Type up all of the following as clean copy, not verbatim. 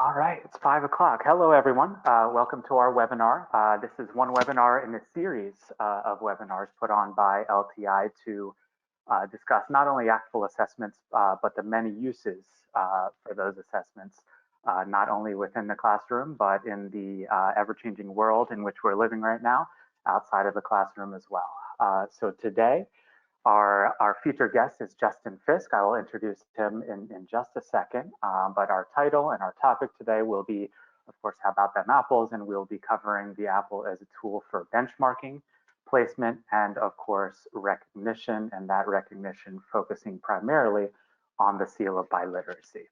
All right, it's 5 o'clock. Hello, everyone. Welcome to our webinar. This is one webinar in a series of webinars put on by LTI to discuss not only ACTFL assessments, but the many uses for those assessments, not only within the classroom, but in the ever-changing world in which we're living right now, outside of the classroom as well. So today, our featured guest is Justin Fisk. I will introduce him in just a second, but our title and our topic today will be, of course, how about them apples? And we'll be covering the apple as a tool for benchmarking, placement, and of course, recognition, and that recognition focusing primarily on the Seal of Biliteracy.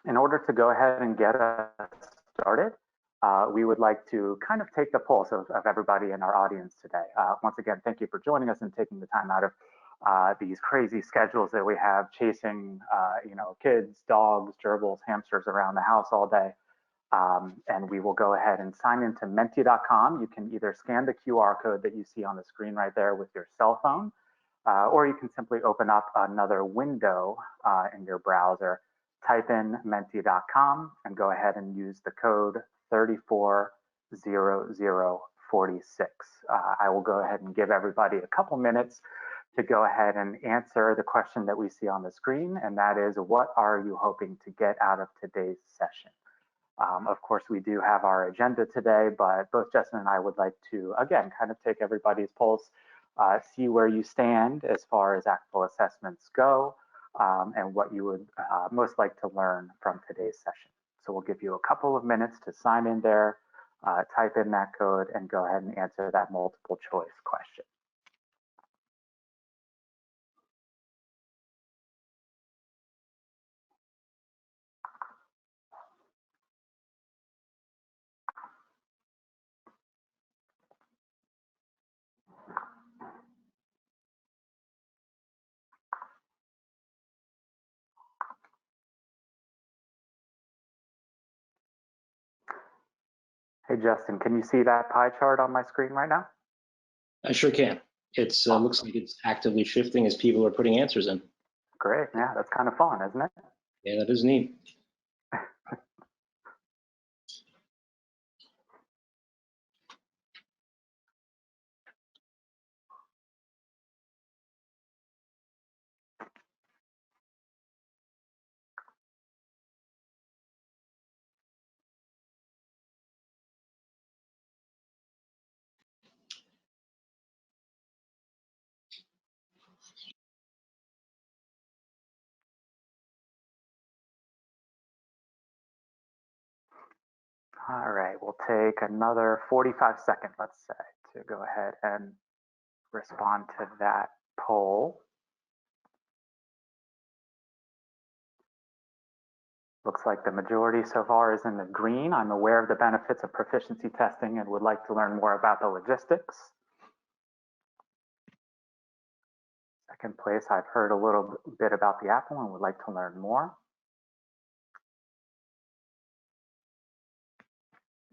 In order to go ahead and get us started, we would like to kind of take the pulse of everybody in our audience today. Once again, thank you for joining us and taking the time out of these crazy schedules that we have chasing, kids, dogs, gerbils, hamsters around the house all day. And we will go ahead and sign into menti.com. You can either scan the QR code that you see on the screen right there with your cell phone, or you can simply open up another window in your browser, type in menti.com and go ahead and use the code 340046. I will go ahead and give everybody a couple minutes to go ahead and answer the question that we see on the screen, and that is, what are you hoping to get out of today's session? Of course, we do have our agenda today, but both Justin and I would like to, again, kind of take everybody's pulse, see where you stand as far as ACTFL assessments go, and what you would most like to learn from today's session. So we'll give you a couple of minutes to sign in there, type in that code, and go ahead and answer that multiple choice question. Hey, Justin, can you see that pie chart on my screen right now? I sure can. It looks like it's actively shifting as people are putting answers in. Great. Yeah, that's kind of fun, isn't it? Yeah, that is neat. All right, we'll take another 45 seconds, let's say, to go ahead and respond to that poll. Looks like the majority so far is in the green. I'm aware of the benefits of proficiency testing and would like to learn more about the logistics. Second place, I've heard a little bit about the apple and would like to learn more.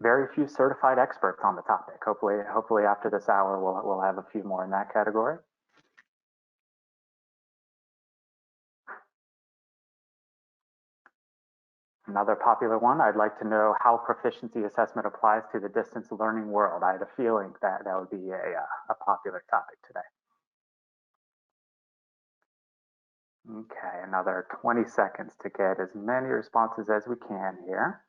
Very few certified experts on the topic. Hopefully after this hour, we'll have a few more in that category. Another popular one, I'd like to know how proficiency assessment applies to the distance learning world. I had a feeling that that would be a popular topic today. Okay, another 20 seconds to get as many responses as we can here.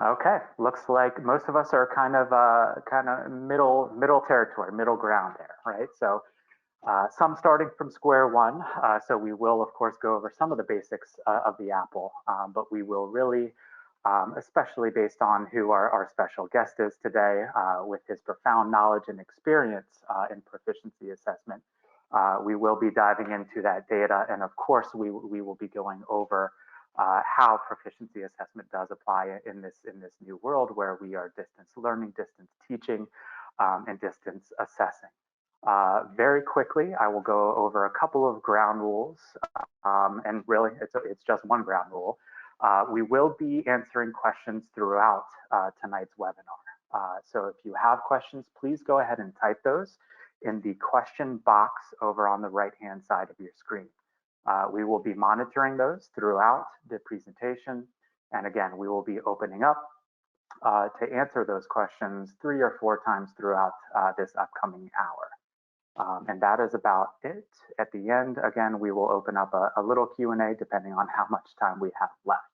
Okay, looks like most of us are kind of middle territory, middle ground there, right? So some starting from square one. So we will, of course, go over some of the basics of the apple, but we will really, especially based on who our special guest is today, with his profound knowledge and experience in proficiency assessment, we will be diving into that data. And of course, we will be going over how proficiency assessment does apply in this new world where we are distance learning, distance teaching, and distance assessing. Very quickly, I will go over a couple of ground rules, and really it's just one ground rule. We will be answering questions throughout tonight's webinar. So if you have questions, please go ahead and type those in the question box over on the right-hand side of your screen. We will be monitoring those throughout the presentation. And again, we will be opening up to answer those questions 3 or 4 times throughout this upcoming hour. And that is about it. At the end, again, we will open up a little Q&A depending on how much time we have left.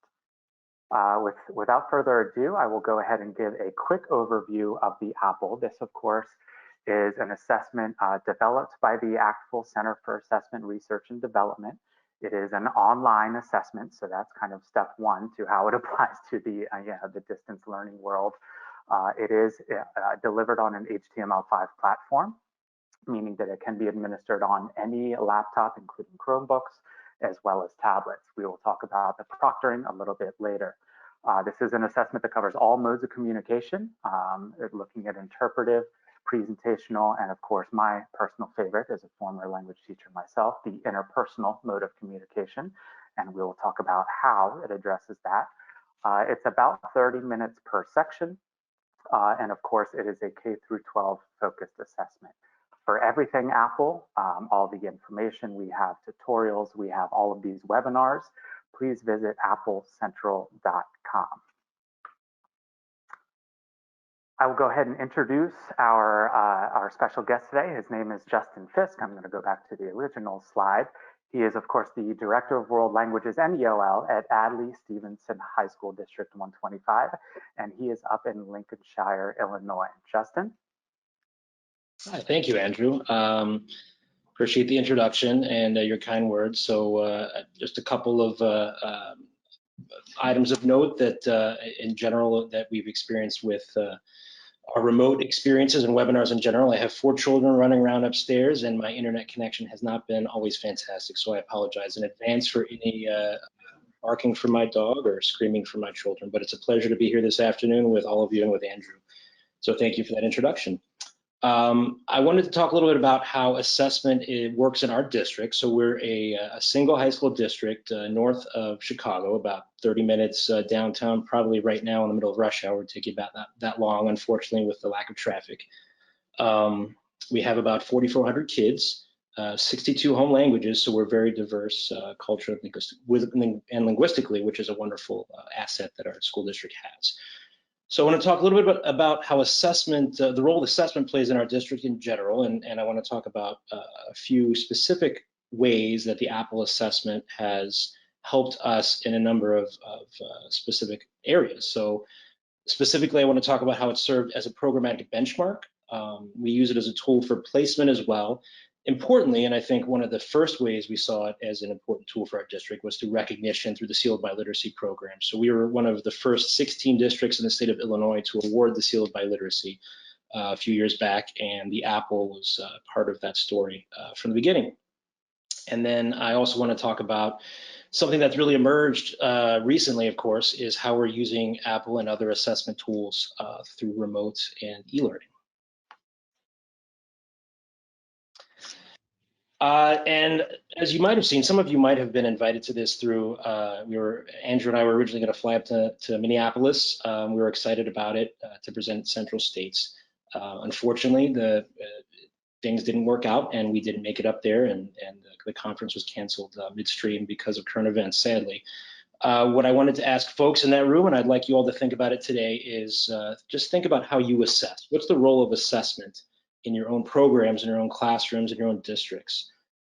Without further ado, I will go ahead and give a quick overview of the AAPPL. This, of course, is an assessment developed by the ACTFL Center for Assessment Research and Development. It is an online assessment, so that's kind of step 1 to how it applies to the distance learning world. It is delivered on an HTML5 platform, meaning that it can be administered on any laptop, including Chromebooks, as well as tablets. We will talk about the proctoring a little bit later. This is an assessment that covers all modes of communication, looking at interpretive, presentational, and of course, my personal favorite as a former language teacher myself, the interpersonal mode of communication. And we will talk about how it addresses that. It's about 30 minutes per section. And of course, it is a K through 12 focused assessment. For everything AAPPL, all the information, we have tutorials, we have all of these webinars. Please visit applecentral.com. I will go ahead and introduce our special guest today. His name is Justin Fisk. I'm going to go back to the original slide. He is, of course, the Director of World Languages and EOL at Adlai Stevenson HS District 125, and he is up in Lincolnshire, Illinois. Justin? Hi, thank you, Andrew. Appreciate the introduction and your kind words. So just a couple of items of note that in general that we've experienced with our remote experiences and webinars in general. I have 4 children running around upstairs and my internet connection has not been always fantastic. So I apologize in advance for any barking from my dog or screaming from my children, but it's a pleasure to be here this afternoon with all of you and with Andrew. So thank you for that introduction. I wanted to talk a little bit about how assessment works in our district. So we're a single high school district north of Chicago, about 30 minutes downtown, probably right now in the middle of rush hour. It would take you about that long, unfortunately, with the lack of traffic. We have about 4,400 kids, 62 home languages, so we're very diverse culturally and linguistically, which is a wonderful asset that our school district has. So I want to talk a little bit about how assessment, the role assessment plays in our district in general, and I want to talk about a few specific ways that the AAPPL assessment has helped us in a number of specific areas. So specifically, I want to talk about how it served as a programmatic benchmark. We use it as a tool for placement as well. Importantly, and I think one of the first ways we saw it as an important tool for our district was through recognition through the Seal of Biliteracy program. So we were one of the first 16 districts in the state of Illinois to award the Seal of Biliteracy a few years back, and the AAPPL was part of that story from the beginning. And then I also want to talk about something that's really emerged recently, of course, is how we're using AAPPL and other assessment tools through remote and e-learning. And as you might have seen, some of you might have been invited to this through, Andrew and I were originally going to fly up to Minneapolis. We were excited about it to present Central States. Unfortunately, the things didn't work out and we didn't make it up there, and the conference was canceled midstream because of current events, sadly. What I wanted to ask folks in that room, and I'd like you all to think about it today, is just think about how you assess. What's the role of assessment in your own programs, in your own classrooms, in your own districts?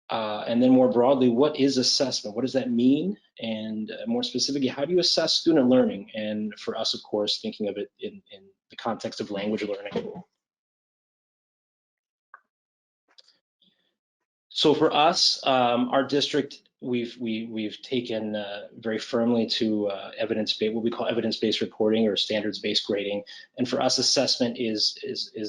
And then more broadly, what is assessment? What does that mean? And more specifically, how do you assess student learning? And for us, of course, thinking of it in the context of language learning. So for us, our district, we've taken very firmly to evidence-based, what we call evidence-based reporting or standards-based grading. And for us, assessment is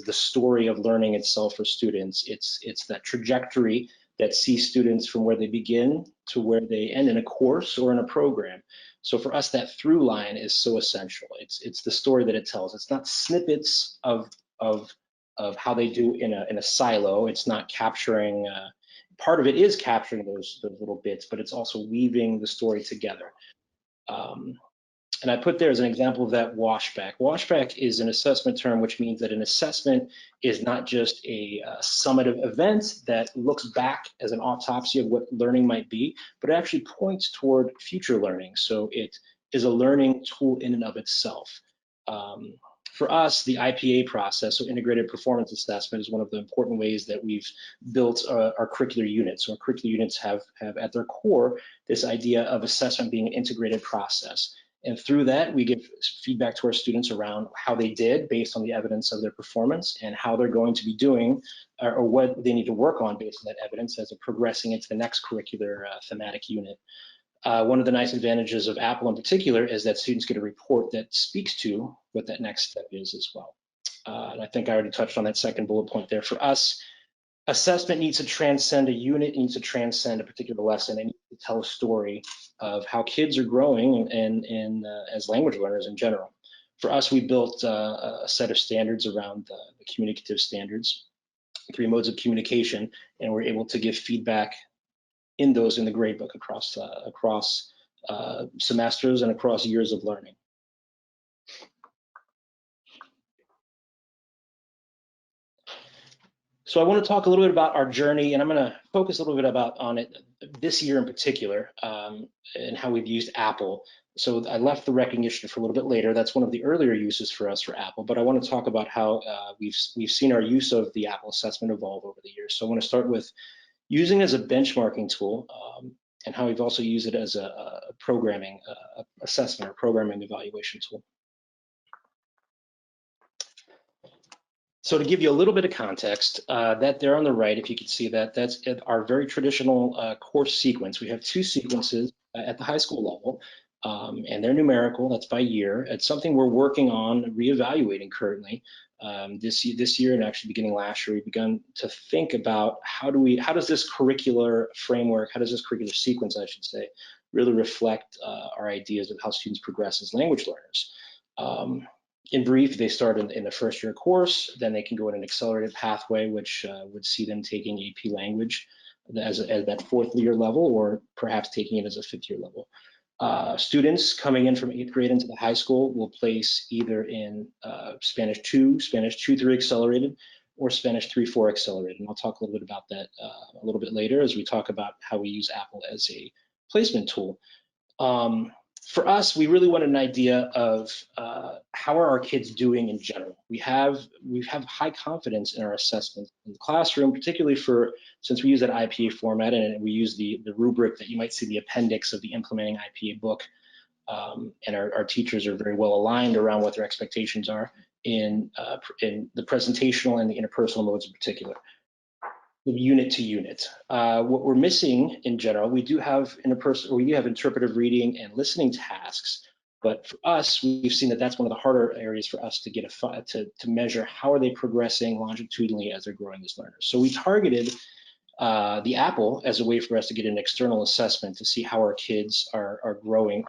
the story of learning itself for students. It's that trajectory that sees students from where they begin to where they end in a course or in a program. So for us, that through line is so essential. It's the story that it tells. It's not snippets of how they do in a silo. It's not capturing. Part of it is capturing those little bits, but it's also weaving the story together. And I put there as an example of that washback. Washback is an assessment term, which means that an assessment is not just a summative event that looks back as an autopsy of what learning might be, but it actually points toward future learning. So it is a learning tool in and of itself. For us, the IPA process, so integrated performance assessment, is one of the important ways that we've built our curricular units. So our curricular units have at their core this idea of assessment being an integrated process. And through that, we give feedback to our students around how they did based on the evidence of their performance and how they're going to be doing or what they need to work on based on that evidence as they're progressing into the next curricular thematic unit. One of the nice advantages of AAPPL in particular is that students get a report that speaks to what that next step is as well. And I think I already touched on that second bullet point there. For us, assessment needs to transcend a unit, needs to transcend a particular lesson, and needs to tell a story of how kids are growing and as language learners in general. For us, we built a set of standards around the communicative standards, 3 modes of communication, and we're able to give feedback in those in the gradebook across semesters and across years of learning. So I want to talk a little bit about our journey, and I'm going to focus a little bit on it this year in particular, and how we've used AAPPL. So I left the recognition for a little bit later. That's one of the earlier uses for us for AAPPL, but I want to talk about how we've seen our use of the AAPPL assessment evolve over the years. So I want to start with using it as a benchmarking tool, and how we've also used it as a programming assessment or programming evaluation tool. So to give you a little bit of context, that there on the right, if you can see that, that's our very traditional course sequence. We have 2 sequences at the high school level, and they're numerical, that's by year. It's something we're working on reevaluating currently. This year and actually beginning last year, we've begun to think about how does this curricular framework, how does this curricular sequence, I should say, really reflect our ideas of how students progress as language learners. In brief, they start in the first year course, then they can go in an accelerated pathway, which would see them taking AP language as that 4th year level, or perhaps taking it as a 5th year level. Students coming in from 8th grade into the high school will place either in Spanish 2, Spanish 2-3 accelerated, or Spanish 3-4 accelerated. And I'll talk a little bit about that a little bit later as we talk about how we use AAPPL as a placement tool. For us, we really wanted an idea of how are our kids doing in general. We have high confidence in our assessments in the classroom, particularly since we use that IPA format and we use the rubric that you might see the appendix of the implementing IPA book, and our teachers are very well aligned around what their expectations are in the presentational and the interpersonal modes in particular. Unit to unit. What we're missing in general, we do have interpretive reading and listening tasks, but for us, we've seen that that's one of the harder areas for us to get to measure how are they progressing longitudinally as they're growing as learners. So we targeted the AAPPL as a way for us to get an external assessment to see how our kids are growing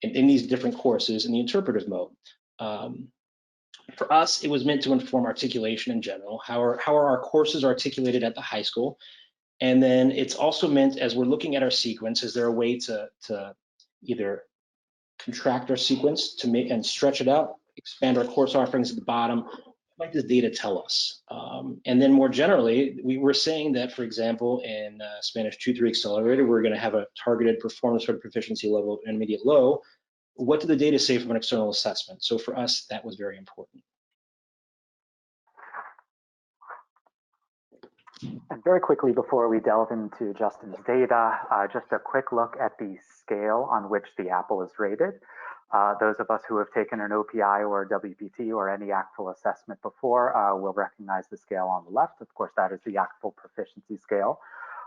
in these different courses in the interpretive mode. For us, it was meant to inform articulation in general. How are our courses articulated at the high school? And then it's also meant, as we're looking at our sequence, is there a way to either contract our sequence to make and stretch it out, expand our course offerings at the bottom? What does data tell us? And then more generally, we were saying that, for example, in Spanish 2-3 Accelerated, we're going to have a targeted performance or proficiency level of intermediate low. What did the data say from an external assessment? So for us, that was very important. And very quickly, before we delve into Justin's data, just a quick look at the scale on which the AAPPL is rated. Those of us who have taken an OPI or a WPT or any ACTFL assessment before will recognize the scale on the left. Of course, that is the ACTFL proficiency scale.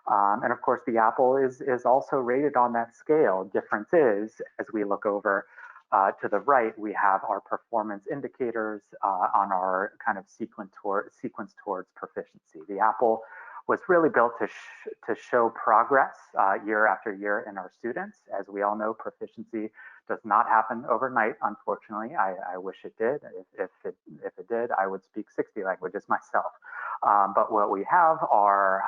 And of course, the AAPPL is also rated on that scale. Difference is, as we look over to the right, we have our performance indicators on our kind of sequence towards proficiency. The AAPPL was really built to show progress year after year in our students. As we all know, proficiency does not happen overnight, unfortunately. I wish it did. If it did, I would speak 60 languages myself. But what we have are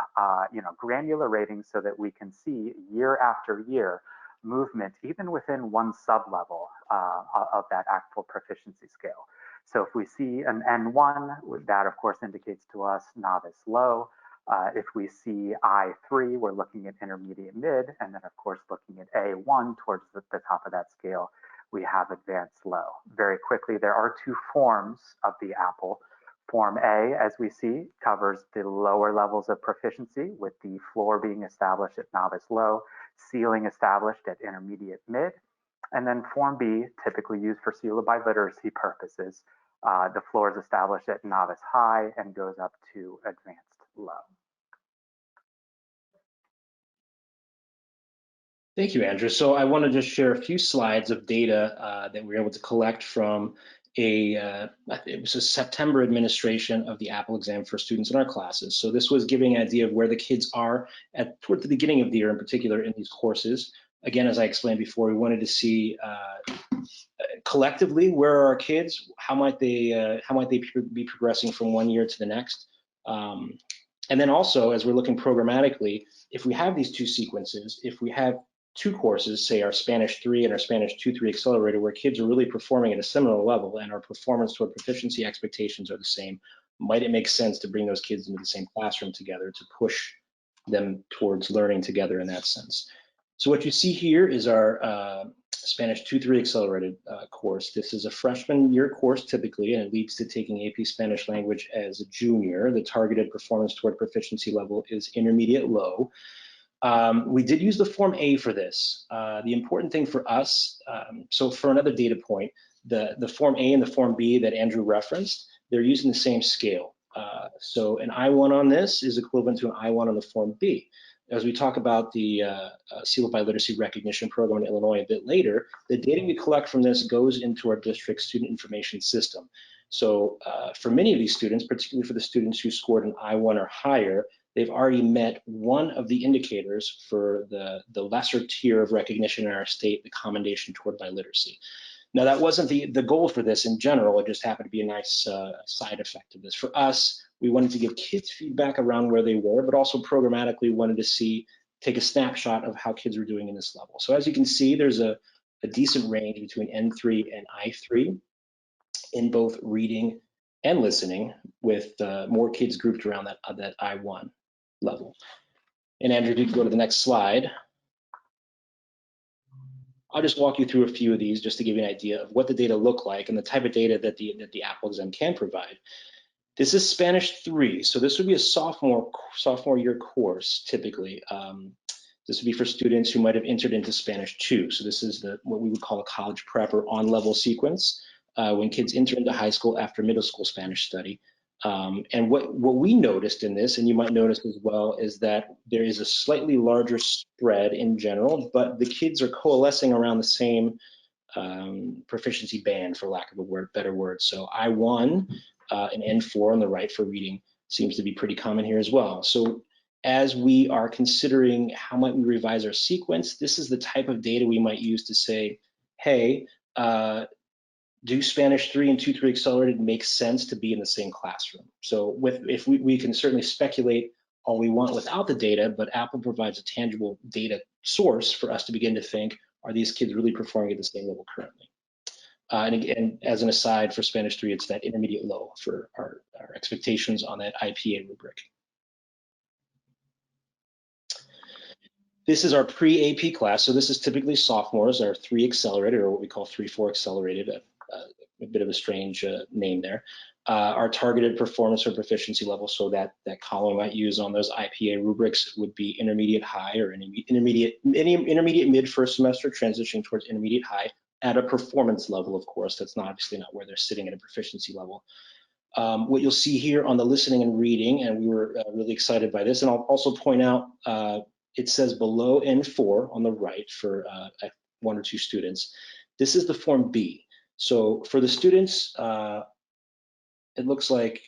granular ratings so that we can see year after year movement even within one sub-level of that ACTFL proficiency scale. So if we see an N1, that of course indicates to us novice low. If we see I3, we're looking at intermediate mid, and then of course looking at A1 towards the top of that scale, we have advanced low. Very quickly, there are two forms of the APPL. Form A, as we see, covers the lower levels of proficiency, with the floor being established at novice low, ceiling established at intermediate mid. And then Form B, typically used for Seal of Biliteracy purposes, the floor is established at novice high and goes up to advanced low. Thank you, Andrew. So I want to just share a few slides of data that we were able to collect from it was a September administration of the APPL exam for students in our classes. So this was giving an idea of where the kids are toward the beginning of the year in particular in these courses. Again, as I explained before, we wanted to see collectively, where are our kids? How might they be progressing from one year to the next? And then also, as we're looking programmatically, if we have these two sequences, if we have two courses, say our Spanish 3 and our Spanish 2-3 accelerator, where kids are really performing at a similar level and our performance toward proficiency expectations are the same, might it make sense to bring those kids into the same classroom together to push them towards learning together in that sense? So what you see here is our Spanish 2-3 accelerated course. This is a freshman year course typically, and it leads to taking AP Spanish language as a junior. The targeted performance toward proficiency level is intermediate low. We did use the Form A for this. The important thing for us, so for another data point, the Form A and the Form B that Andrew referenced, they're using the same scale. So an I1 on this is equivalent to an I1 on the Form B. As we talk about the Seal of Biliteracy recognition program in Illinois a bit later, the data we collect from this goes into our district student information system. So for many of these students, particularly for the students who scored an I1 or higher, they've already met one of the indicators for the lesser tier of recognition in our state, the commendation toward biliteracy. Now, that wasn't the goal for this in general. It just happened to be a nice side effect of this. For us, we wanted to give kids feedback around where they were, but also programmatically wanted to take a snapshot of how kids were doing in this level. So as you can see, there's a decent range between N3 and I3 in both reading and listening, with more kids grouped around that I1 level. And Andrew, if you can go to the next slide. I'll just walk you through a few of these just to give you an idea of what the data look like and the type of data that the APPL exam can provide. This is Spanish 3, so this would be a sophomore year course typically. This would be for students who might have entered into Spanish 2. So this is what we would call a college prep or on-level sequence when kids enter into high school after middle school Spanish study. And what we noticed in this, and you might notice as well, is that there is a slightly larger spread in general, but the kids are coalescing around the same proficiency band, for lack of a better word. So I1 and N4 on the right for reading seems to be pretty common here as well. So as we are considering how might we revise our sequence, this is the type of data we might use to say, hey, do Spanish 3 and 2-3 accelerated make sense to be in the same classroom? So if we can certainly speculate all we want without the data, but APPL provides a tangible data source for us to begin to think, are these kids really performing at the same level currently? And again, as an aside, for Spanish 3, it's that intermediate low for our expectations on that IPA rubric. This is our pre-AP class. So this is typically sophomores, our 3 accelerated, or what we call 3-4 accelerated, a bit of a strange name there. Our targeted performance or proficiency level, so that column I might use on those IPA rubrics would be intermediate high or intermediate mid first semester, transitioning towards intermediate high at a performance level, of course. That's obviously not where they're sitting at a proficiency level. What you'll see here on the listening and reading, and we were really excited by this, and I'll also point out, it says below N4 on the right for 1 or 2 students. This is the Form B. So for the students, it looks like,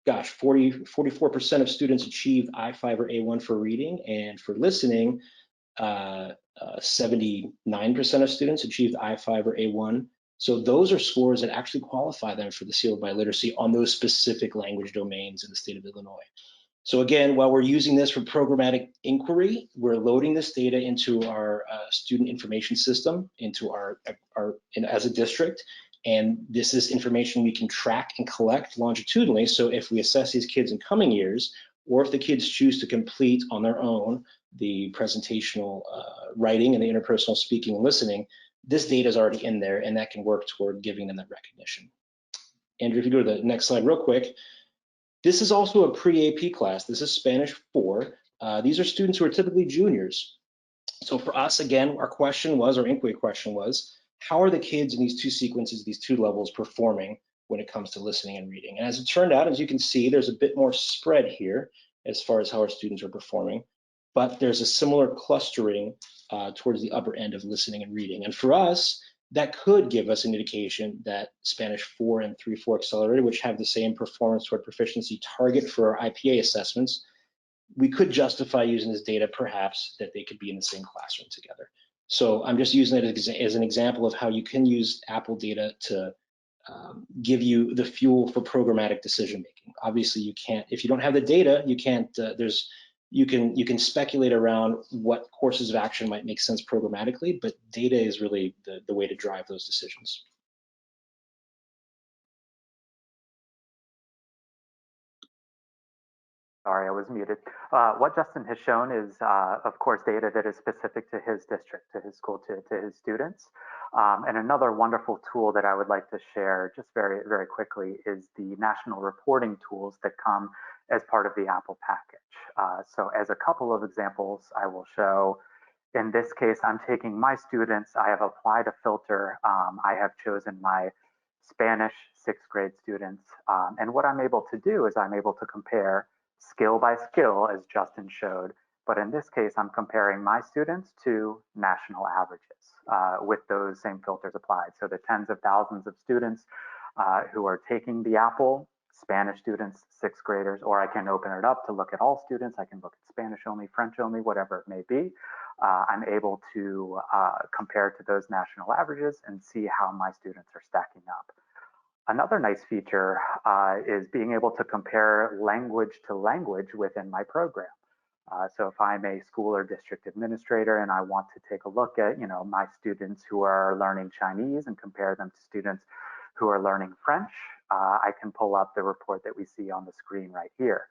gosh, 44% of students achieved I5 or A1 for reading, and for listening, 79% of students achieved I5 or A1. So those are scores that actually qualify them for the Seal of Biliteracy on those specific language domains in the state of Illinois. So again, while we're using this for programmatic inquiry, we're loading this data into our student information system, into as a district. And this is information we can track and collect longitudinally. So if we assess these kids in coming years, or if the kids choose to complete on their own the presentational writing and the interpersonal speaking and listening, this data is already in there, and that can work toward giving them that recognition. Andrew, if you go to the next slide real quick. This is also a pre-AP class. This is Spanish 4. These are students who are typically juniors. So for us, again, our inquiry question was, how are the kids in these two sequences, these two levels performing when it comes to listening and reading? And as it turned out, as you can see, there's a bit more spread here as far as how our students are performing, but there's a similar clustering towards the upper end of listening and reading. And for us, that could give us an indication that Spanish 4 and 3-4 Accelerated, which have the same performance toward proficiency target for our IPA assessments, we could justify using this data perhaps that they could be in the same classroom together. So I'm just using it as an example of how you can use Apple data to give you the fuel for programmatic decision making. Obviously, you can't, if you don't have the data, you can't, you can speculate around what courses of action might make sense programmatically, but data is really the way to drive those decisions. Sorry, I was muted. What Justin has shown is, of course, data that is specific to his district, to his school, to his students. And another wonderful tool that I would like to share just very, very quickly is the national reporting tools that come as part of the Apple package. So as a couple of examples, I will show, in this case, I'm taking my students, I have applied a filter, I have chosen my Spanish 6th grade students. And what I'm able to do is I'm able to compare skill by skill, as Justin showed, but in this case, I'm comparing my students to national averages with those same filters applied. So the tens of thousands of students who are taking the Apple, Spanish students, 6th graders, or I can open it up to look at all students. I can look at Spanish only, French only, whatever it may be. I'm able to compare to those national averages and see how my students are stacking up. Another nice feature is being able to compare language to language within my program. So if I'm a school or district administrator and I want to take a look at, my students who are learning Chinese and compare them to students who are learning French, I can pull up the report that we see on the screen right here.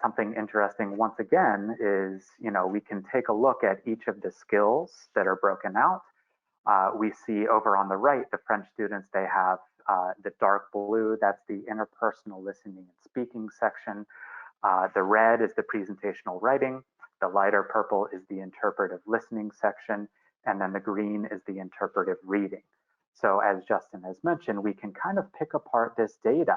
Something interesting once again is, we can take a look at each of the skills that are broken out. We see over on the right, the French students, they have the dark blue, that's the interpersonal listening and speaking section. The red is the presentational writing. The lighter purple is the interpretive listening section. And then the green is the interpretive reading. So as Justin has mentioned, we can kind of pick apart this data,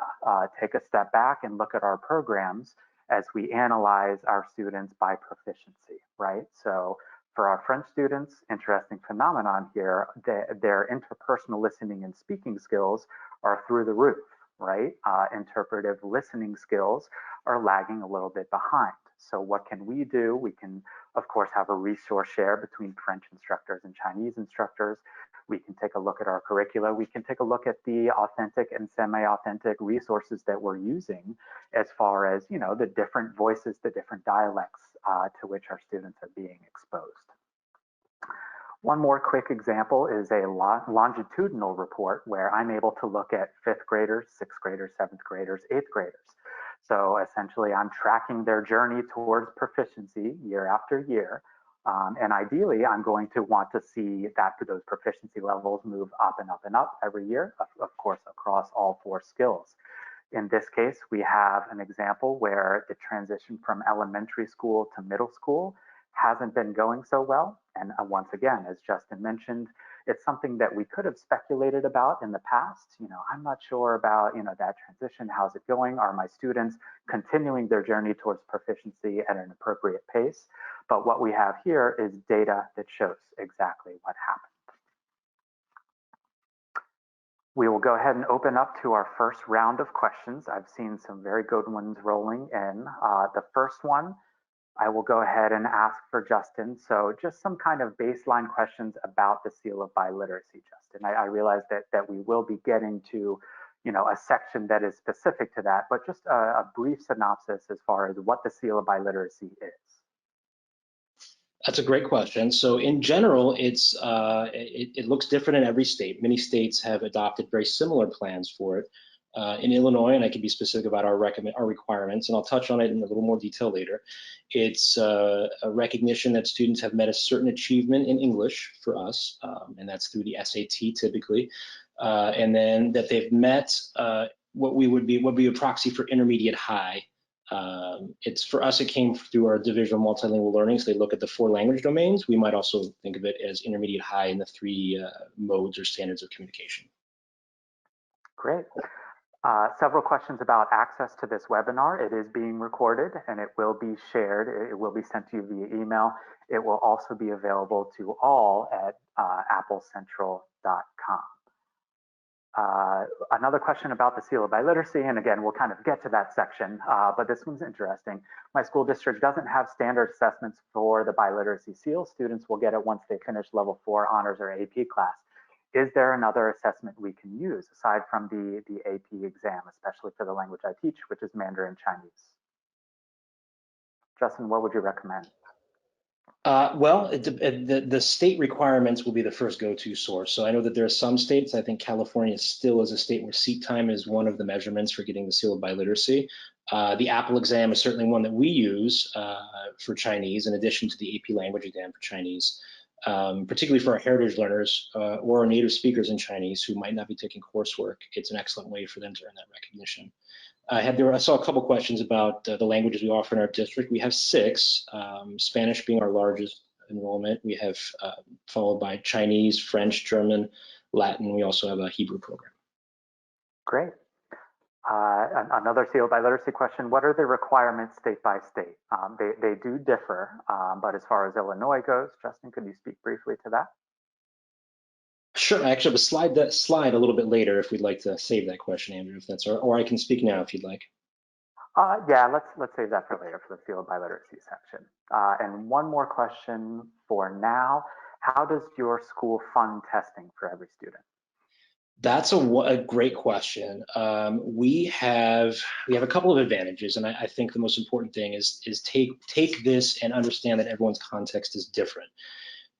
take a step back and look at our programs as we analyze our students by proficiency, right? So for our French students, interesting phenomenon here, their interpersonal listening and speaking skills are through the roof, right? Interpretive listening skills are lagging a little bit behind. So what can we do? We can, of course, have a resource share between French instructors and Chinese instructors. We can take a look at our curricula. We can take a look at the authentic and semi-authentic resources that we're using as far as, the different voices, the different dialects to which our students are being exposed. One more quick example is a longitudinal report where I'm able to look at 5th graders, 6th graders, 7th graders, 8th graders. So essentially I'm tracking their journey towards proficiency year after year. And ideally, I'm going to want to see that those proficiency levels move up and up and up every year, of course, across all 4 skills. In this case, we have an example where the transition from elementary school to middle school hasn't been going so well. And once again, as Justin mentioned, it's something that we could have speculated about in the past. I'm not sure about, that transition. How's it going? Are my students continuing their journey towards proficiency at an appropriate pace? But what we have here is data that shows exactly what happened. We will go ahead and open up to our first round of questions. I've seen some very good ones rolling in. The first one, I will go ahead and ask for Justin. So just some kind of baseline questions about the Seal of Biliteracy, Justin. I realize that we will be getting to, a section that is specific to that, but just a brief synopsis as far as what the Seal of Biliteracy is. That's a great question. So in general, it looks different in every state. Many states have adopted very similar plans for it. In Illinois, and I can be specific about our requirements, and I'll touch on it in a little more detail later. It's a recognition that students have met a certain achievement in English for us, and that's through the SAT typically, and then that they've met what would be a proxy for intermediate high. It's for us, it came through our division of multilingual learning. So they look at the 4 language domains. We might also think of it as intermediate high in the 3 modes or standards of communication. Great. Several questions about access to this webinar. It is being recorded and it will be shared. It will be sent to you via email. It will also be available to all at applecentral.com. Another question about the Seal of Biliteracy, and again, we'll kind of get to that section, but this one's interesting. My school district doesn't have standard assessments for the Biliteracy Seal. Students will get it once they finish level 4 honors or AP class. Is there another assessment we can use aside from the AP exam, especially for the language I teach, which is Mandarin Chinese? Justin, what would you recommend? Well, the state requirements will be the first go-to source. So I know that there are some states, I think California still is a state where seat time is one of the measurements for getting the Seal of Biliteracy. The AAPPL exam is certainly one that we use for Chinese, in addition to the AP language exam for Chinese, particularly for our heritage learners or our native speakers in Chinese who might not be taking coursework. It's an excellent way for them to earn that recognition. I saw a couple questions about the languages we offer in our district. We have 6, Spanish being our largest enrollment. We have followed by Chinese, French, German, Latin. We also have a Hebrew program. Great. Another Seal of Biliteracy question, what are the requirements state by state? They do differ, but as far as Illinois goes, Justin, could you speak briefly to that? Sure, I actually have a slide a little bit later if we'd like to save that question, Andrew, if that's all right, or I can speak now if you'd like. Yeah, let's save that for later for the Seal of Biliteracy section. And one more question for now. How does your school fund testing for every student? That's a great question. We have a couple of advantages, and I think the most important thing is take this and understand that everyone's context is different.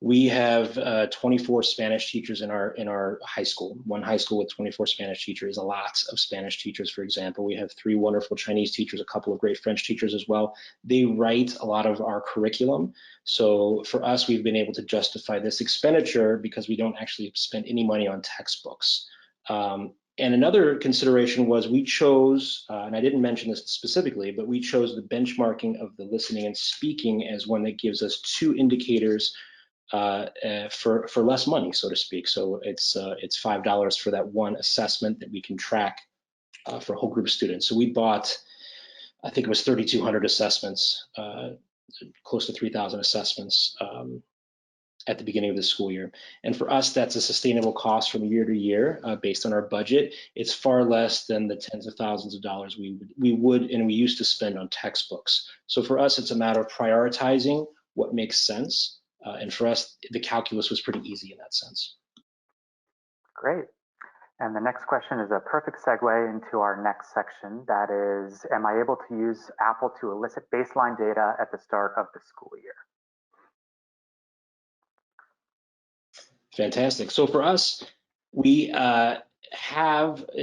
We have 24 Spanish teachers in our high school. One high school with 24 Spanish teachers, a lot of Spanish teachers, for example. We have 3 wonderful Chinese teachers, a couple of great French teachers as well. They write a lot of our curriculum. So for us, we've been able to justify this expenditure because we don't actually spend any money on textbooks. And another consideration was we chose, and I didn't mention this specifically, but we chose the benchmarking of the listening and speaking as one that gives us 2 indicators for less money, so to speak. So it's $5 for that one assessment that we can track for a whole group of students. So we bought, I think it was 3,200 assessments, close to 3,000 assessments at the beginning of the school year. And for us, that's a sustainable cost from year to year based on our budget. It's far less than the tens of thousands of dollars we used to spend on textbooks. So for us, it's a matter of prioritizing what makes sense. And for us, the calculus was pretty easy in that sense. Great. And the next question is a perfect segue into our next section. That is, am I able to use Apple to elicit baseline data at the start of the school year? Fantastic. So for us, we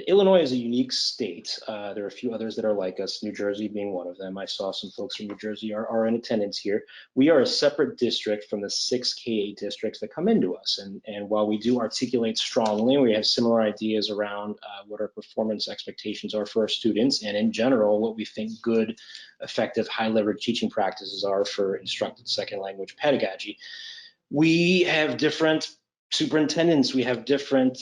Illinois is a unique state. There are a few others that are like us, New Jersey being one of them. I saw some folks from New Jersey are in attendance here. We are a separate district from the 6 K-8 districts that come into us. And while we do articulate strongly, we have similar ideas around what our performance expectations are for our students, and in general, what we think good, effective, high-leverage teaching practices are for instructed second language pedagogy. We have different superintendents, we have different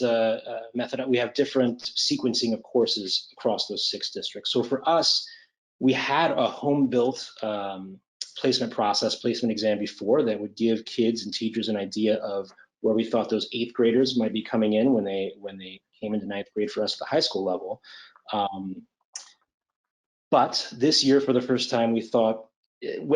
we have different sequencing of courses across those 6 districts. So for us, we had a home-built placement exam before that would give kids and teachers an idea of where we thought those 8th graders might be coming in when they came into 9th grade for us at the high school level. But this year, for the first time, we thought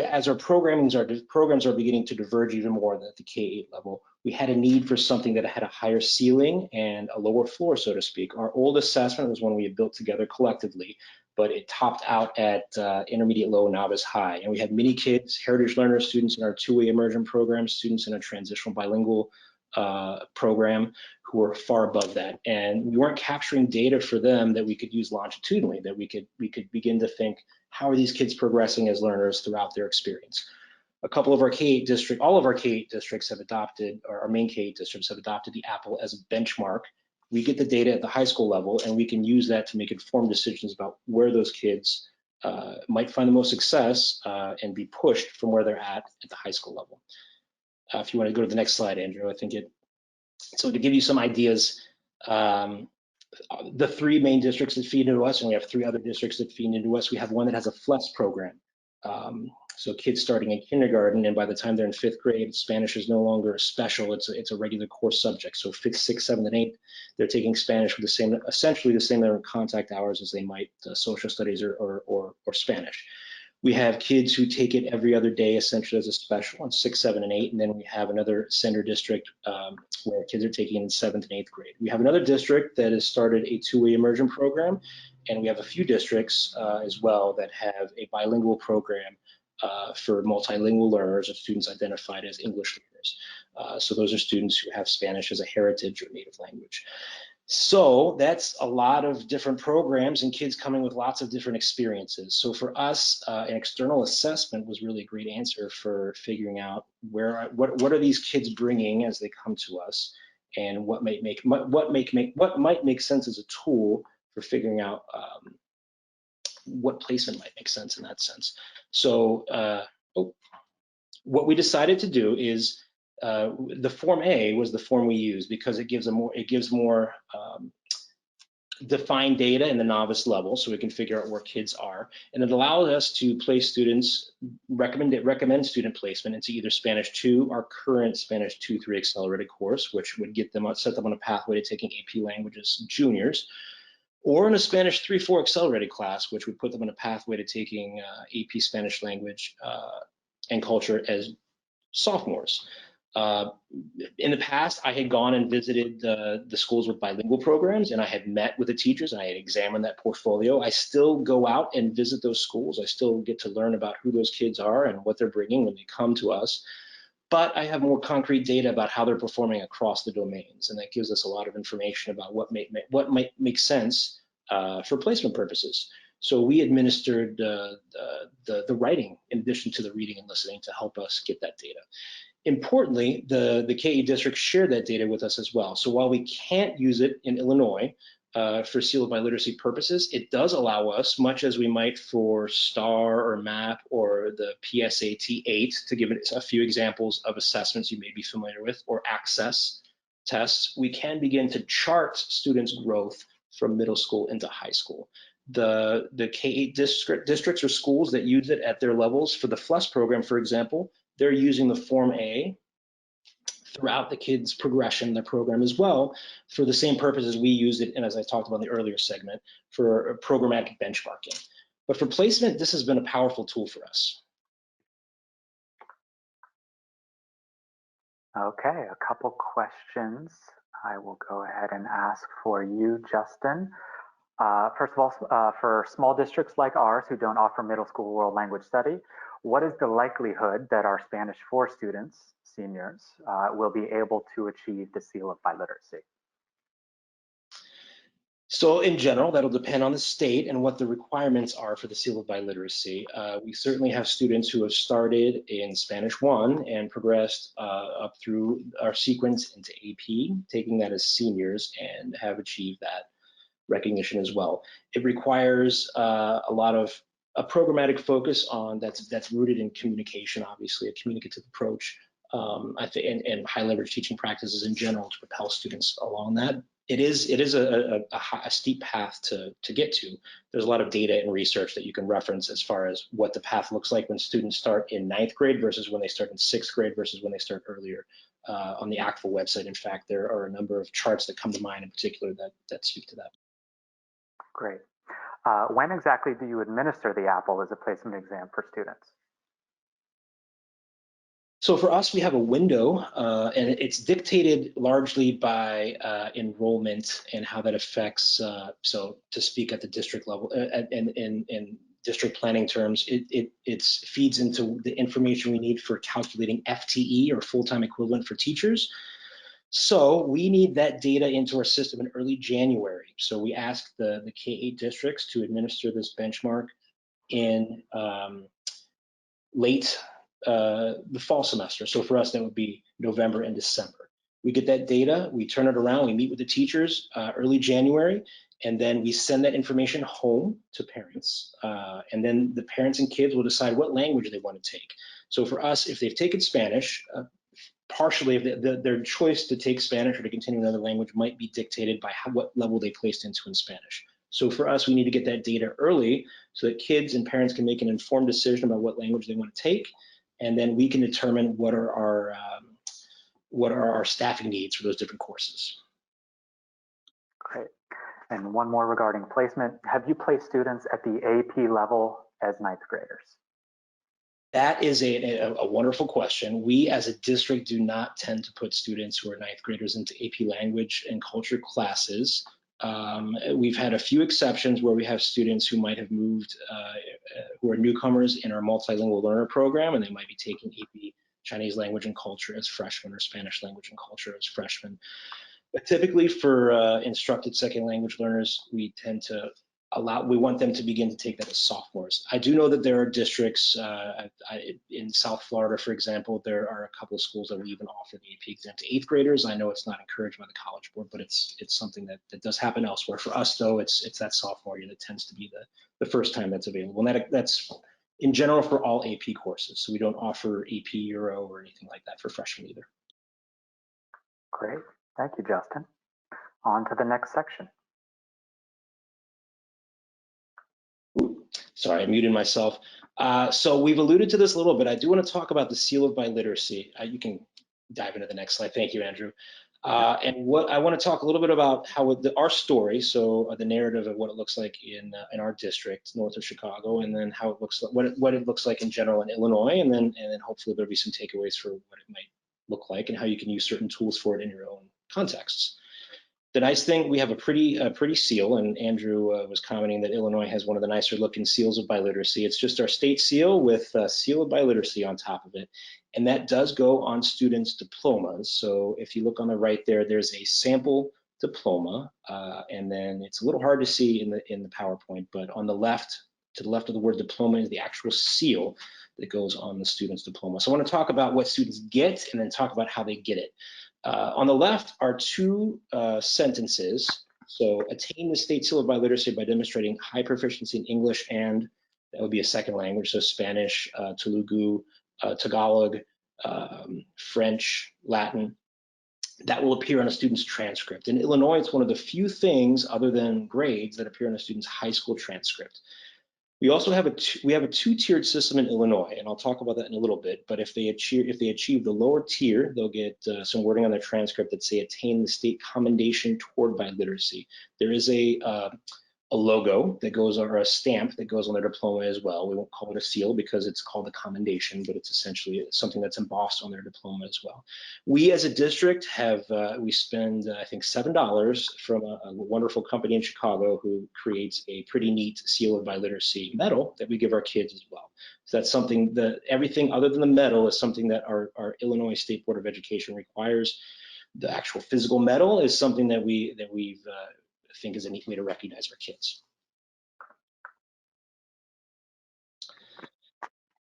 as our programs are beginning to diverge even more at the K-8 level, we had a need for something that had a higher ceiling and a lower floor, so to speak. Our old assessment was one we had built together collectively, but it topped out at intermediate low, novice high. And we had many kids, heritage learners, students in our two-way immersion program, students in a transitional bilingual program who were far above that. And we weren't capturing data for them that we could use longitudinally, that we could begin to think, how are these kids progressing as learners throughout their experience? A couple of our K-8 districts, all of our K-8 districts have adopted, or our main K-8 districts have adopted the AAPPL as a benchmark. We get the data at the high school level, and we can use that to make informed decisions about where those kids might find the most success and be pushed from where they're at the high school level. If you want to go to the next slide, Andrew, I think so to give you some ideas, the three main districts that feed into us, and we have three other districts that feed into us. We have one that has a FLES program. So kids starting in kindergarten, and by the time they're in 5th grade, Spanish is no longer a special, it's a regular course subject. So 5th, 6th, 7th, and 8th, they're taking Spanish with essentially the same number of contact hours as they might social studies or Spanish. We have kids who take it every other day, essentially as a special on 6, 7, and 8. And then we have another sender district where kids are taking it in 7th and 8th grade. We have another district that has started a two-way immersion program. And we have a few districts as well that have a bilingual program for multilingual learners of students identified as English learners. So those are students who have Spanish as a heritage or native language. So that's a lot of different programs and kids coming with lots of different experiences. So for us, an external assessment was really a great answer for figuring out what are these kids bringing as they come to us, and what might make sense as a tool for figuring out what placement might make sense in that sense. So what we decided to do is the Form A was the form we used because it gives more defined data in the novice level, so we can figure out where kids are, and it allows us to place students, recommend student placement into either Spanish 2, our current Spanish 2-3 accelerated course, which would set them on a pathway to taking AP languages juniors, or in a Spanish 3-4 accelerated class, which would put them on a pathway to taking AP Spanish language and culture as sophomores. In the past, I had gone and visited the schools with bilingual programs, and I had met with the teachers and I had examined that portfolio. I still go out and visit those schools. I still get to learn about who those kids are and what they're bringing when they come to us. But I have more concrete data about how they're performing across the domains, and that gives us a lot of information about what might make sense for placement purposes. So we administered the writing in addition to the reading and listening to help us get that data. Importantly, the KE district shared that data with us as well. So while we can't use it in Illinois for Seal of Biliteracy purposes, it does allow us, much as we might for STAR or MAP or the PSAT 8, to give it a few examples of assessments you may be familiar with, or access tests, we can begin to chart students' growth from middle school into high school. The K-8 districts or schools that use it at their levels for the FLES program, for example, they're using the Form A throughout the kids' progression in the program as well for the same purposes we use it, and as I talked about in the earlier segment, for programmatic benchmarking. But for placement, this has been a powerful tool for us. Okay, a couple questions I will go ahead and ask for you, Justin. First of all, for small districts like ours who don't offer middle school world language study, what is the likelihood that our Spanish 4 students, seniors, will be able to achieve the Seal of Biliteracy? So in general, that'll depend on the state and what the requirements are for the Seal of Biliteracy. We certainly have students who have started in Spanish 1 and progressed up through our sequence into AP, taking that as seniors, and have achieved that recognition as well. It requires a lot of a programmatic focus on that's rooted in communication, obviously a communicative approach, I think, and high leverage teaching practices in general to propel students along that. It is a steep path to get to. There's a lot of data and research that you can reference as far as what the path looks like when students start in 9th grade versus when they start in 6th grade versus when they start earlier. On the ACTFL website, in fact, there are a number of charts that come to mind in particular that speak to that. Great. When exactly do you administer the AAPPL as a placement exam for students? So for us, we have a window, and it's dictated largely by enrollment and how that affects, so to speak at the district level, in district planning terms, it feeds into the information we need for calculating FTE, or full-time equivalent for teachers. So we need that data into our system in early January. So we asked the K-8 districts to administer this benchmark in late the fall semester. So for us, that would be November and December. We get that data, we turn it around, we meet with the teachers early January, and then we send that information home to parents. And then the parents and kids will decide what language they want to take. So for us, if they've taken Spanish, partially their choice to take Spanish or to continue another language might be dictated by what level they placed into in Spanish. So for us, we need to get that data early so that kids and parents can make an informed decision about what language they want to take, and then we can determine what are our staffing needs for those different courses. Great. And one more regarding placement. Have you placed students at the AP level as ninth graders? That is a wonderful question. We as a district do not tend to put students who are ninth graders into AP language and culture classes. We've had a few exceptions where we have students who might have moved, who are newcomers in our multilingual learner program, and they might be taking AP Chinese language and culture as freshmen or Spanish language and culture as freshmen. But typically for instructed second language learners, we want them to begin to take that as sophomores. I do know that there are districts in South Florida, for example, there are a couple of schools that will even offer the AP exam to eighth graders. I know it's not encouraged by the College Board, but it's something that does happen elsewhere. For us, though, it's that sophomore year that tends to be the first time that's available. And that's in general for all AP courses. So we don't offer AP Euro or anything like that for freshmen either. Great, thank you, Justin. On to the next section. Sorry, I muted myself. So we've alluded to this a little bit. I do want to talk about the Seal of Biliteracy. You can dive into the next slide. Thank you, Andrew. And what I want to talk a little bit about how our story, so the narrative of what it looks like in our district north of Chicago, and then how it looks like, what it looks like in general in Illinois, and then hopefully there'll be some takeaways for what it might look like and how you can use certain tools for it in your own contexts. The nice thing, we have a pretty seal, and Andrew was commenting that Illinois has one of the nicer looking seals of biliteracy. It's just our state seal with Seal of Biliteracy on top of it. And that does go on students' diplomas. So if you look on the right there, there's a sample diploma, and then it's a little hard to see in the PowerPoint, but on the left, to the left of the word diploma is the actual seal that goes on the student's diploma. So I want to talk about what students get and then talk about how they get it. On the left are two sentences. So attain the state seal of biliteracy by demonstrating high proficiency in English, and that would be a second language, so Spanish, Telugu, Tagalog, French, Latin. That will appear on a student's transcript. In Illinois, it's one of the few things other than grades that appear on a student's high school transcript. We also have a two-tiered system in Illinois, and I'll talk about that in a little bit. But if they achieve the lower tier, they'll get some wording on their transcript that say attain the state commendation toward biliteracy. There is a logo that goes, or a stamp that goes on their diploma as well. We won't call it a seal because it's called a commendation, but it's essentially something that's embossed on their diploma as well. We as a district have, we spend, I think, $7 from a wonderful company in Chicago who creates a pretty neat Seal of Biliteracy medal that we give our kids as well. So that's something that everything other than the medal is something that our Illinois State Board of Education requires. The actual physical medal is something that we've I think is a neat way to recognize our kids.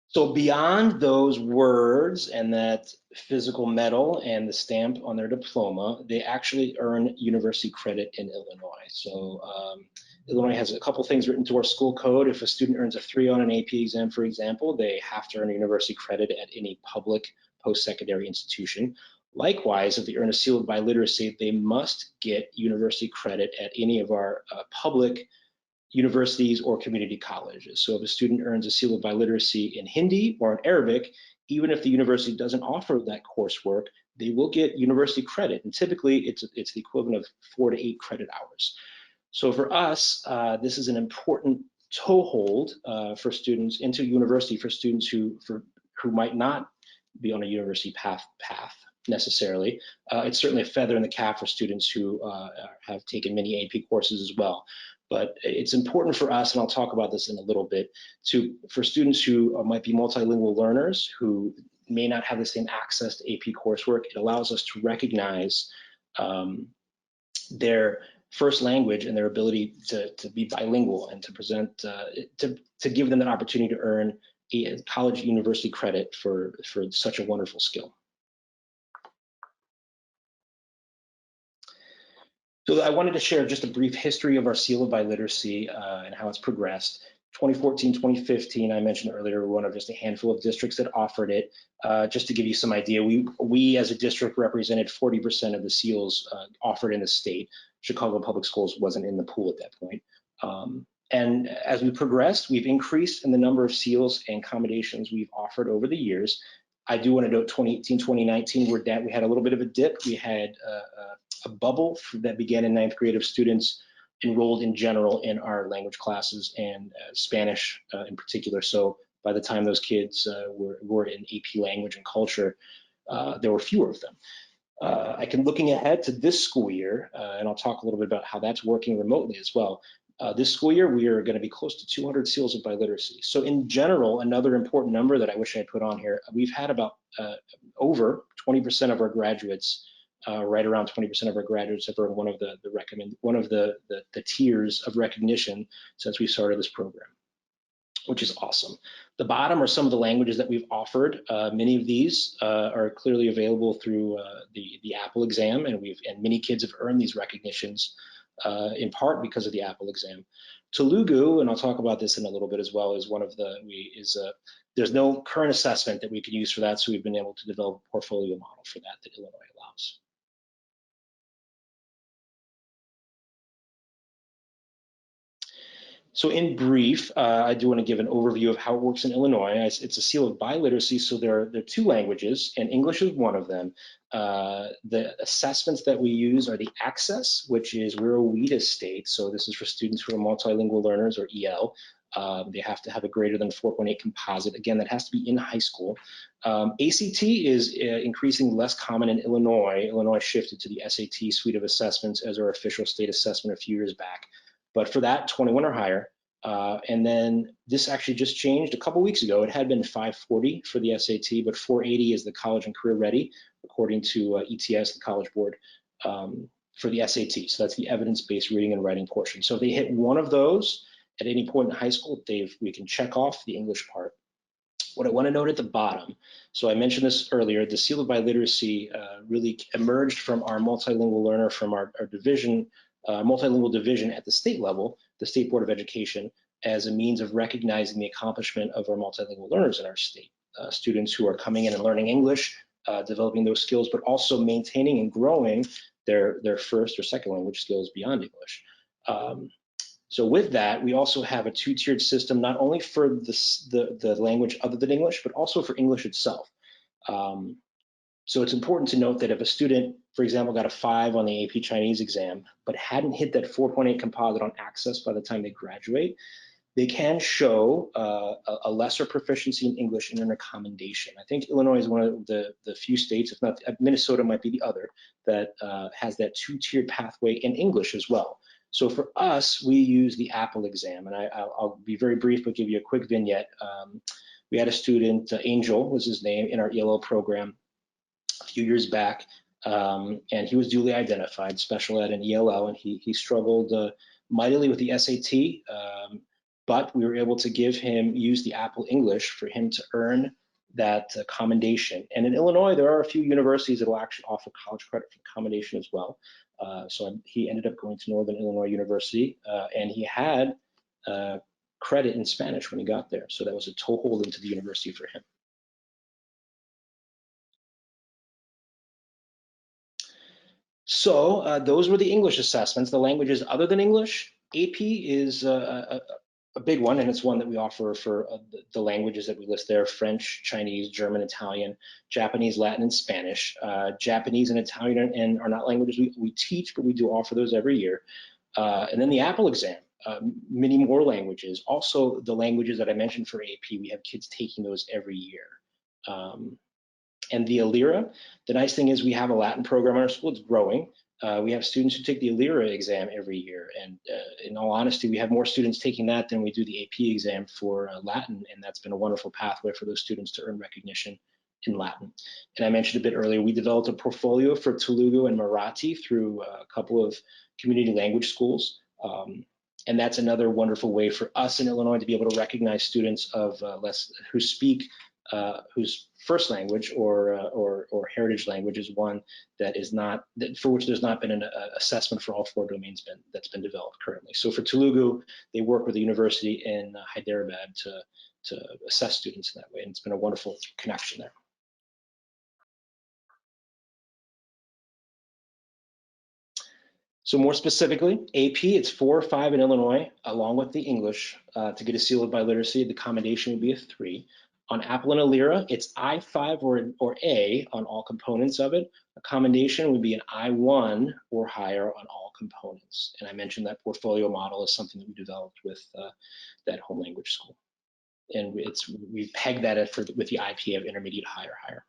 So beyond those words and that physical medal and the stamp on their diploma, they actually earn university credit in Illinois. So Illinois has a couple things written to our school code. If a student earns a 3 on an AP exam, for example, they have to earn university credit at any public post-secondary institution. Likewise, if they earn a Seal of Biliteracy, they must get university credit at any of our public universities or community colleges. So if a student earns a Seal of Biliteracy in Hindi or in Arabic, even if the university doesn't offer that coursework, they will get university credit. And typically, it's the equivalent of 4 to 8 credit hours. So for us, this is an important toehold for students into university, for students who might not be on a university path necessarily. It's certainly a feather in the cap for students who have taken many AP courses as well. But it's important for us, and I'll talk about this in a little bit, for students who might be multilingual learners who may not have the same access to AP coursework. It allows us to recognize their first language and their ability to be bilingual and to present, to give them that opportunity to earn a college university credit for such a wonderful skill. So I wanted to share just a brief history of our Seal of Biliteracy and how it's progressed. 2014, 2015, I mentioned earlier, we're one of just a handful of districts that offered it. Just to give you some idea, we as a district represented 40% of the seals offered in the state. Chicago Public Schools wasn't in the pool at that point. And as we progressed, we've increased in the number of seals and accommodations we've offered over the years. I do want to note 2018, 2019, we had a little bit of a dip. We had a bubble that began in 9th grade of students enrolled in general in our language classes and Spanish in particular. So by the time those kids were in AP language and culture, there were fewer of them. Looking ahead to this school year, and I'll talk a little bit about how that's working remotely as well. This school year, we are going to be close to 200 seals of biliteracy. So in general, another important number that I wish I had put on here, we've had about over 20% of our graduates, right around 20% of our graduates have earned one of the tiers of recognition since we started this program, which is awesome. The bottom are some of the languages that we've offered. Many of these are clearly available through the AAPPL exam, and many kids have earned these recognitions in part because of the AAPPL exam. Telugu, and I'll talk about this in a little bit as well, is one of there's no current assessment that we could use for that, so we've been able to develop a portfolio model for that Illinois allows. So in brief, I do want to give an overview of how it works in Illinois. It's a seal of biliteracy, so there are 2 languages, and English is one of them. The assessments that we use are the Access, which is we're a WETA state, so this is for students who are multilingual learners, or EL. They have to have a greater than 4.8 composite. Again, that has to be in high school. ACT is increasingly less common in Illinois. Illinois shifted to the SAT suite of assessments as our official state assessment a few years back. But for that, 21 or higher. And then this actually just changed a couple weeks ago. It had been 540 for the SAT, but 480 is the college and career ready, according to ETS, the College Board, for the SAT. So that's the evidence-based reading and writing portion. So if they hit one of those at any point in high school, we can check off the English part. What I want to note at the bottom, so I mentioned this earlier, the Seal of Biliteracy really emerged from our multilingual learner from our division, multilingual division at the state level, the State Board of Education, as a means of recognizing the accomplishment of our multilingual learners in our state. Students who are coming in and learning English, developing those skills, but also maintaining and growing their first or second language skills beyond English. So with that, we also have a 2-tiered system, not only for the language other than English, but also for English itself. So it's important to note that if a student, for example, got a 5 on the AP Chinese exam, but hadn't hit that 4.8 composite on Access by the time they graduate, they can show a lesser proficiency in English in an accommodation. I think Illinois is one of the few states, if not Minnesota might be the other, that has that 2-tiered pathway in English as well. So for us, we use the AAPPL exam, and I'll be very brief, but give you a quick vignette. We had a student, Angel was his name, in our ELL program a few years back, and he was duly identified, special ed and ELL, and he struggled mightily with the SAT, but we were able to use the AAPPL English for him to earn that commendation. And in Illinois, there are a few universities that will actually offer college credit for commendation as well. So he ended up going to Northern Illinois University, and he had credit in Spanish when he got there. So that was a toehold into the university for him. So those were the English assessments. The languages other than English, AP is a big one, and it's one that we offer for the languages that we list there: French, Chinese, German, Italian, Japanese, Latin, and Spanish. Japanese and Italian are not languages we teach, but we do offer those every year. And then the AAPPL exam, many more languages. Also, the languages that I mentioned for AP, we have kids taking those every year. And the ELIRA, the nice thing is we have a Latin program in our school. It's growing. We have students who take the ELIRA exam every year, and in all honesty, we have more students taking that than we do the AP exam for Latin, and that's been a wonderful pathway for those students to earn recognition in Latin. And I mentioned a bit earlier, we developed a portfolio for Telugu and Marathi through a couple of community language schools, and that's another wonderful way for us in Illinois to be able to recognize students of who speak whose first language or heritage language is one that is not, for which there's not been an assessment for all 4 domains that's been developed currently. So for Telugu, they work with the university in Hyderabad to assess students in that way, and it's been a wonderful connection there. So more specifically, AP, it's 4 or 5 in Illinois, along with the English. To get a seal of biliteracy, the commendation would be a 3. On AAPPL and ELIRA, it's I5 or A on all components of it. A commendation would be an I1 or higher on all components. And I mentioned that portfolio model is something that we developed with that home language school. And we pegged that with the IPA of intermediate, higher, higher.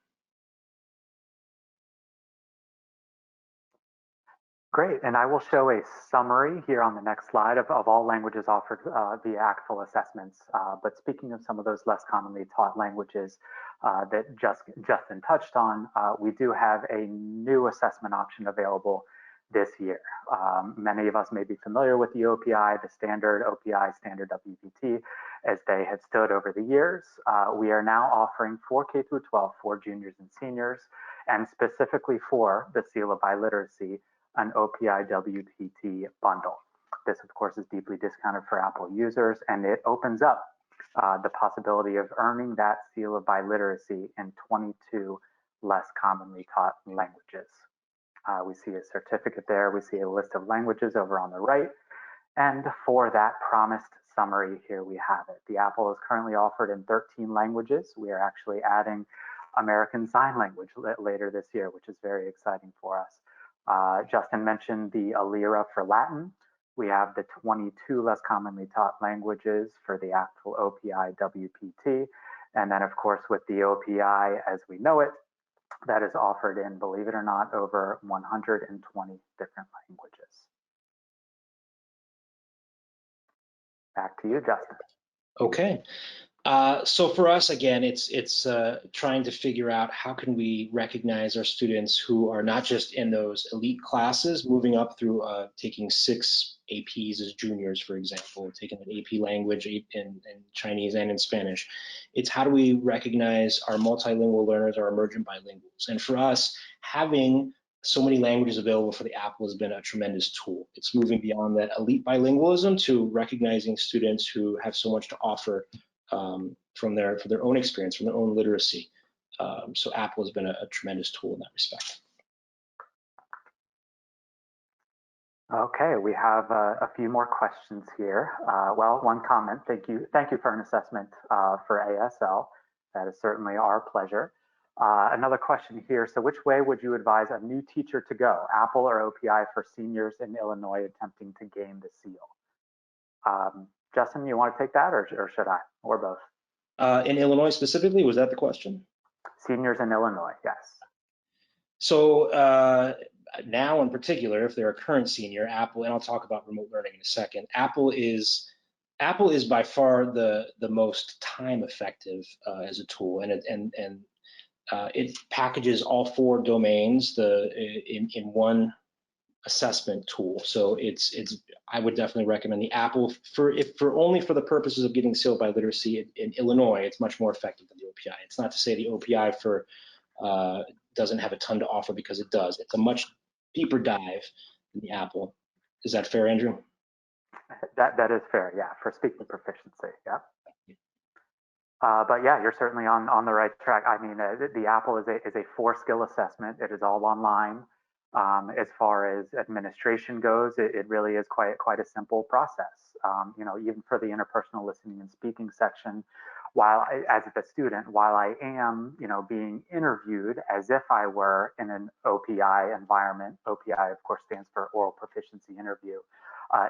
Great, and I will show a summary here on the next slide of all languages offered via ACTFL assessments. But speaking of some of those less commonly taught languages that Justin touched on, we do have a new assessment option available this year. Many of us may be familiar with the OPI, the standard OPI, standard WPT, as they had stood over the years. We are now offering for K through 12, for juniors and seniors, and specifically for the Seal of Biliteracy, an OPI WPT bundle. This, of course, is deeply discounted for Apple users, and it opens up the possibility of earning that Seal of Biliteracy in 22 less commonly taught languages. We see a certificate there. We see a list of languages over on the right. And for that promised summary, here we have it. The Apple is currently offered in 13 languages. We are actually adding American Sign Language later this year, which is very exciting for us. Justin mentioned the ELIRA for Latin. We have the 22 less commonly taught languages for the actual OPI WPT. And then, of course, with the OPI as we know it, that is offered in, believe it or not, over 120 different languages. Back to you, Justin. Okay. So for us, again, it's trying to figure out how can we recognize our students who are not just in those elite classes, moving up through taking 6 APs as juniors, for example, taking an AP language in Chinese and in Spanish. It's how do we recognize our multilingual learners, our emergent bilinguals? And for us, having so many languages available for the Apple has been a tremendous tool. It's moving beyond that elite bilingualism to recognizing students who have so much to offer from their own experience, from their own literacy. So Apple has been a tremendous tool in that respect. Okay, we have a few more questions here. Well, one comment, thank you for an assessment for ASL. That is certainly our pleasure. Another question here, so which way would you advise a new teacher to go, Apple or OPI for seniors in Illinois attempting to gain the seal? Justin, you want to take that or should I, or both? In Illinois specifically, was that the question? Seniors in Illinois, yes. So now in particular, if they're a current senior, Apple, and I'll talk about remote learning in a second, Apple is by far the most time effective as a tool, and it packages all 4 domains in one assessment tool. So I would definitely recommend the Apple for only for the purposes of getting Seal of Biliteracy in Illinois. It's much more effective than the OPI. It's not to say the OPI doesn't have a ton to offer, because it does. It's a much deeper dive than the Apple. Is that fair, Andrew? That is fair, yeah, for speaking proficiency, yeah. But yeah, you're certainly on the right track. I mean, the Apple is a 4-skill assessment. It is all online. As far as administration goes, it really is quite a simple process. You know, even for the interpersonal listening and speaking section, as a student, while I am, you know, being interviewed as if I were in an OPI environment, OPI of course stands for Oral Proficiency Interview,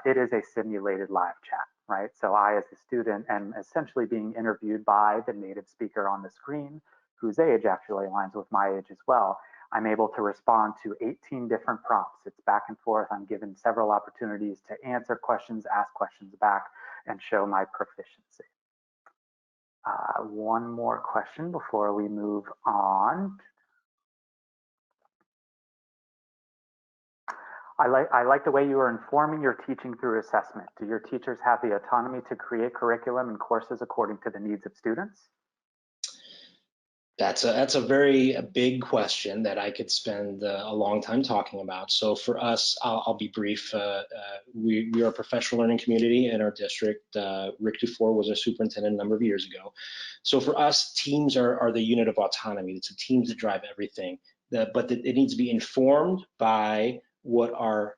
it is a simulated live chat, right? So I, as a student, am essentially being interviewed by the native speaker on the screen, whose age actually aligns with my age as well, I'm able to respond to 18 different prompts. It's back and forth. I'm given several opportunities to answer questions, ask questions back, and show my proficiency. One more question before we move on. I like the way you are informing your teaching through assessment. Do your teachers have the autonomy to create curriculum and courses according to the needs of students? That's a very big question that I could spend a long time talking about. So for us, I'll be brief. We are a professional learning community in our district. Rick Dufour was our superintendent a number of years ago. So for us, teams are the unit of autonomy. It's the teams that drive everything. But it needs to be informed by what our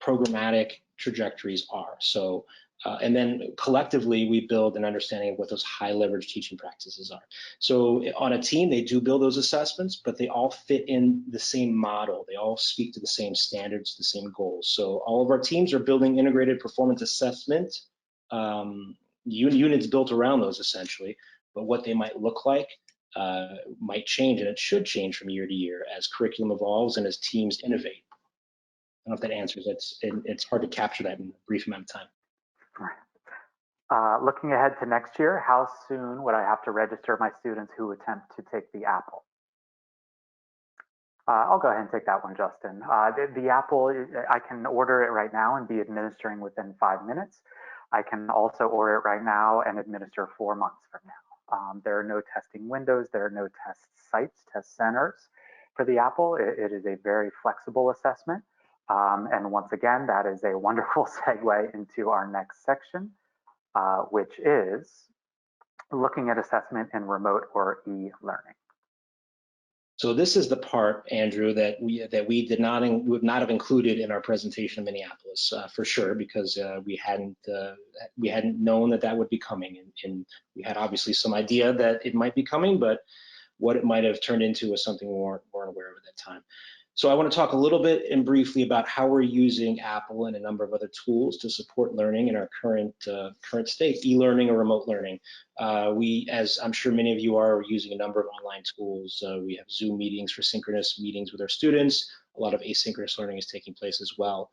programmatic trajectories are. So, and then collectively, we build an understanding of what those high leverage teaching practices are. So on a team, they do build those assessments, but they all fit in the same model. They all speak to the same standards, the same goals. So all of our teams are building integrated performance assessment units built around those essentially, but what they might look like might change, and it should change from year to year as curriculum evolves and as teams innovate. I don't know if that answers it. It's hard to capture that in a brief amount of time. Looking ahead to next year, how soon would I have to register my students who attempt to take the AAPPL? I'll go ahead and take that one, Justin. The AAPPL, I can order it right now and be administering within 5 minutes. I can also order it right now and administer 4 months from now. There are no testing windows. There are no test sites, test centers for the AAPPL. It is a very flexible assessment. And once again, that is a wonderful segue into our next section, which is looking at assessment in remote or e-learning. So this is the part, Andrew, that we would not have included in our presentation in Minneapolis for sure, because we hadn't known that would be coming, and we had obviously some idea that it might be coming, but what it might have turned into was something we weren't aware of at that time. So I want to talk a little bit and briefly about how we're using AAPPL and a number of other tools to support learning in our current state, e-learning or remote learning. We, as I'm sure many of you are using a number of online tools. We have Zoom meetings for synchronous meetings with our students. A lot of asynchronous learning is taking place as well.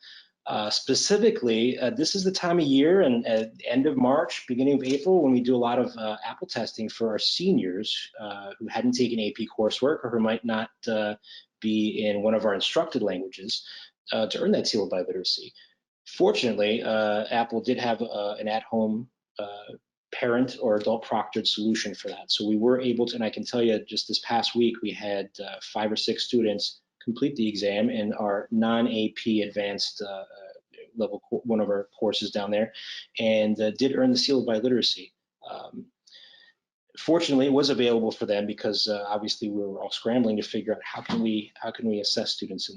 Specifically, this is the time of year and at the end of March, beginning of April, when we do a lot of AAPPL testing for our seniors who hadn't taken AP coursework or who might not be in one of our instructed languages to earn that Seal of Biliteracy. Fortunately, AAPPL did have an at-home parent or adult proctored solution for that. So we were able to, and I can tell you just this past week, we had 5 or 6 students complete the exam in our non-AP advanced level, one of our courses down there, and did earn the Seal of Biliteracy. Fortunately, it was available for them because obviously we were all scrambling to figure out how can we assess students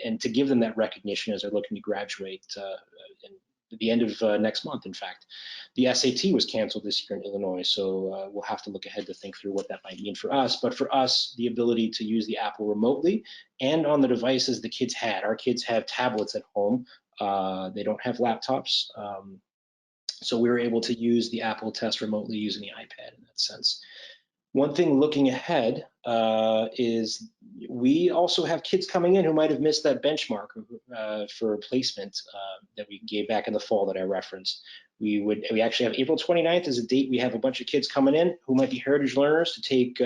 and to give them that recognition as they're looking to graduate at the end of next month. In fact, the SAT was canceled this year in Illinois, so we'll have to look ahead to think through what that might mean for us. But for us, the ability to use the AAPPL remotely and on the devices the kids had. Our kids have tablets at home. They don't have laptops. So we were able to use the AAPPL test remotely using the iPad in that sense. One thing looking ahead is we also have kids coming in who might have missed that benchmark for placement that we gave back in the fall that I referenced. We actually have April 29th as a date. We have a bunch of kids coming in who might be heritage learners to take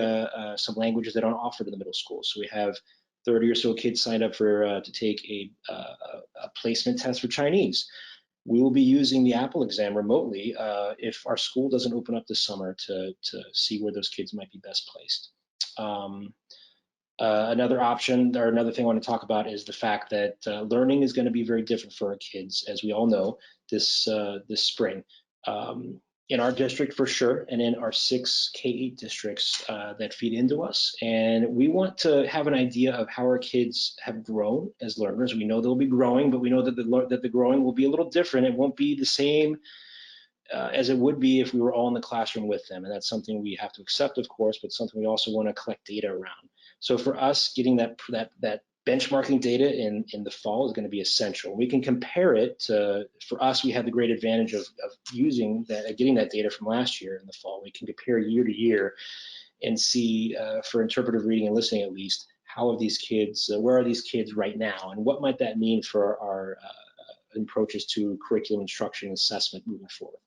some languages that aren't offered in the middle school. So we have 30 or so kids signed up for to take a placement test for Chinese. We will be using the AAPPL exam remotely if our school doesn't open up this summer to see where those kids might be best placed. Another option, or another thing I want to talk about is the fact that learning is going to be very different for our kids, as we all know, this spring. In our district for sure, and in our 6 K-8 districts that feed into us. And we want to have an idea of how our kids have grown as learners. We know they'll be growing, but we know that the growing will be a little different. It won't be the same as it would be if we were all in the classroom with them. And that's something we have to accept, of course, but something we also want to collect data around. So for us, getting that benchmarking data in the fall is going to be essential. We can compare it to, for us, we had the great advantage of using that, getting that data from last year in the fall. We can compare year to year and see, for interpretive reading and listening at least, how are these kids, where are these kids right now, and what might that mean for our approaches to curriculum instruction and assessment moving forward.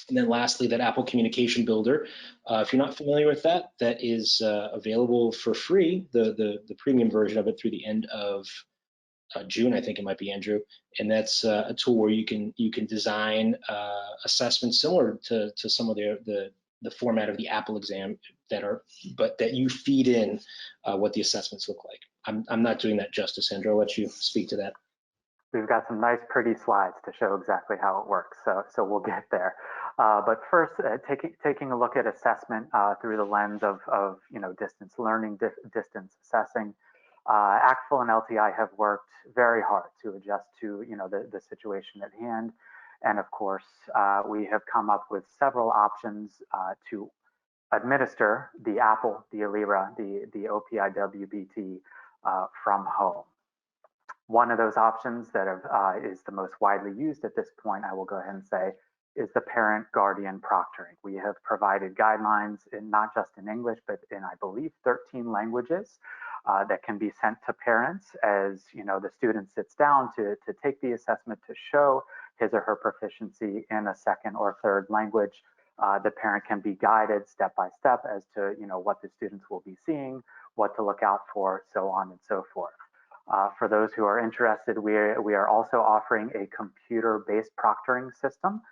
And then lastly, that Apple Communication Builder. If you're not familiar with that, that is available for free, the premium version of it through the end of June, I think it might be, Andrew. And that's a tool where you can design assessments similar to some of the format of the Apple exam but that you feed in what the assessments look like. I'm not doing that justice, Andrew. I'll let you speak to that. We've got some nice, pretty slides to show exactly how it works, so we'll get there. But first, taking a look at assessment through the lens of distance learning, distance assessing. ACTFL and LTI have worked very hard to adjust to the situation at hand, and of course, we have come up with several options to administer the APPL, the ELIRA, the OPI WBT from home. One of those options that is the most widely used at this point, I will go ahead and say, is the parent guardian proctoring. We have provided guidelines not just in English, but in, I believe, 13 languages that can be sent to parents as the student sits down to take the assessment to show his or her proficiency in a second or third language. The parent can be guided step by step as to what the students will be seeing, what to look out for, so on and so forth. For those who are interested, we are also offering a computer-based proctoring system.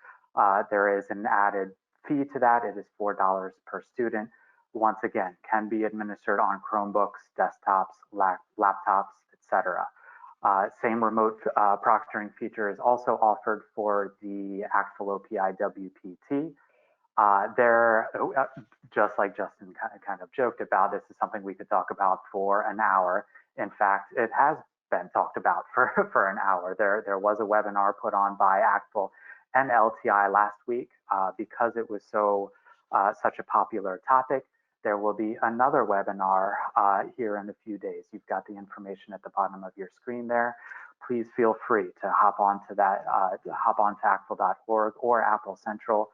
There is an added fee to that. It is $4 per student. Once again, can be administered on Chromebooks, desktops, laptops, etc. Same remote proctoring feature is also offered for the ACTFL OPI WPT. Just like Justin kind of joked about, this is something we could talk about for an hour. In fact, it has been talked about for an hour. There was a webinar put on by ACTFL and LTI last week because it was such a popular topic. There will be another webinar here in a few days. You've got the information at the bottom of your screen there. Please feel free to hop onto that, hop onto ACTFL.org or Apple Central.